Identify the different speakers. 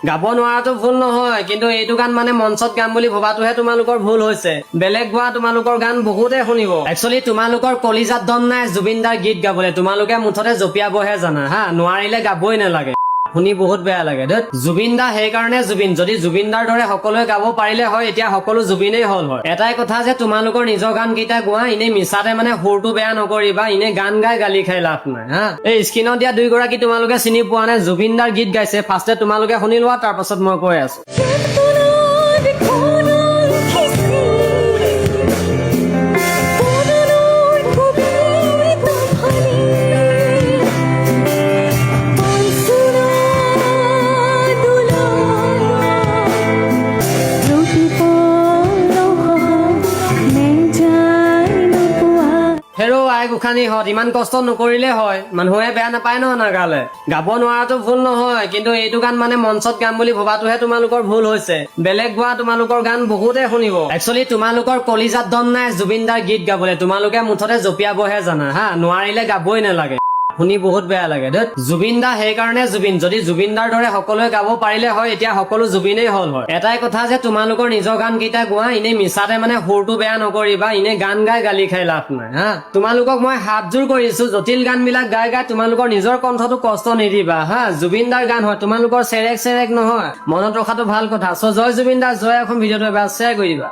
Speaker 1: গাব নোৱাৰাটো ভুল নহয়, কিন্তু এইটো গান মানে মঞ্চত গাম বুলি ভবাটোহে তোমালোকৰ ভুল হৈছে। বেলেগ গোৱা তোমালোকৰ গান বহুতে শুনিব। একচুৱেলি তোমালোকৰ কলিজাত দম নাই জুবিন দাৰ গীত গাবলৈ, তোমালোকে মুঠতে জপিয়াবহে জানা হা, নোৱাৰিলে গাবই নালাগে। শুনি বহুত বেয়া লাগে দেই। জুবিন দা সেইকাৰণে জুবিন, যদি জুবিন দাৰ দৰে সকলোৱে গাব পাৰিলে হয় এতিয়া সকলো জুবিনেই হল হয়। এটাই কথা যে তোমালোকৰ নিজৰ গান কেইটা গোৱা, এনেই মিছাতে মানে সুৰটো বেয়া নকৰিবা, এনেই গান গাই গালি খাই লাভ নাই হা। এই স্ক্ৰীণত দিয়া 2 গৰাকী তোমালোকে চিনি পোৱা নাই, জুবিন দাৰ গীত গাইছে, ফাৰ্ষ্টে তোমালোকে শুনি লোৱা, তাৰ পাছত মই কৈ আছো। হেৰো আই গোসানী হত ইমান কষ্ট নকৰিলে হয়, মানুহে বেয়া নাপায় ন নাগালে। গাব নোৱাৰাটো ভুল নহয়, কিন্তু এইটো গান মানে মঞ্চত গাম বুলি ভবাটোহে তোমালোকৰ ভুল হৈছে। বেলেগ গোৱা তোমালোকৰ গান বহুতে শুনিব। একচুৱেলি তোমালোকৰ কলিজাত দম নাই জুবিন দাৰ গীত গাবলৈ, তোমালোকে মুঠতে জপিয়াবহে জানা হা, নোৱাৰিলে গাবই নালাগে। শুনি বহুত বেয়া লাগে দেই। জুবিন দা সেইকাৰণে জুবিন, যদি জুবিন দাৰ দৰে সকলোৱে গাব পাৰিলে হয় এতিয়া সকলো জুবিনেই হল হয়। এটাই কথা যে তোমালোকৰ নিজৰ গান কেইটা গোৱা, এনেই মিছাতে মানে সুৰটো বেয়া নকৰিবা, এনেই গান গাই গালি খাই লাভ নাই হা। তোমালোকক মই হাতযোৰ কৰিছো, জটিল গান বিলাক গাই গাই তোমালোকৰ নিজৰ কণ্ঠটো কষ্ট নিদিবা হা। জুবিন দাৰ গান হয়, তোমালোকৰ চেৰেক নহয়, মনত ৰখাটো ভাল কথা। জয় জুবিন দা, জয়। এখন ভিডিঅ'টো এবাৰ শ্বেয়াৰ কৰি দিবা।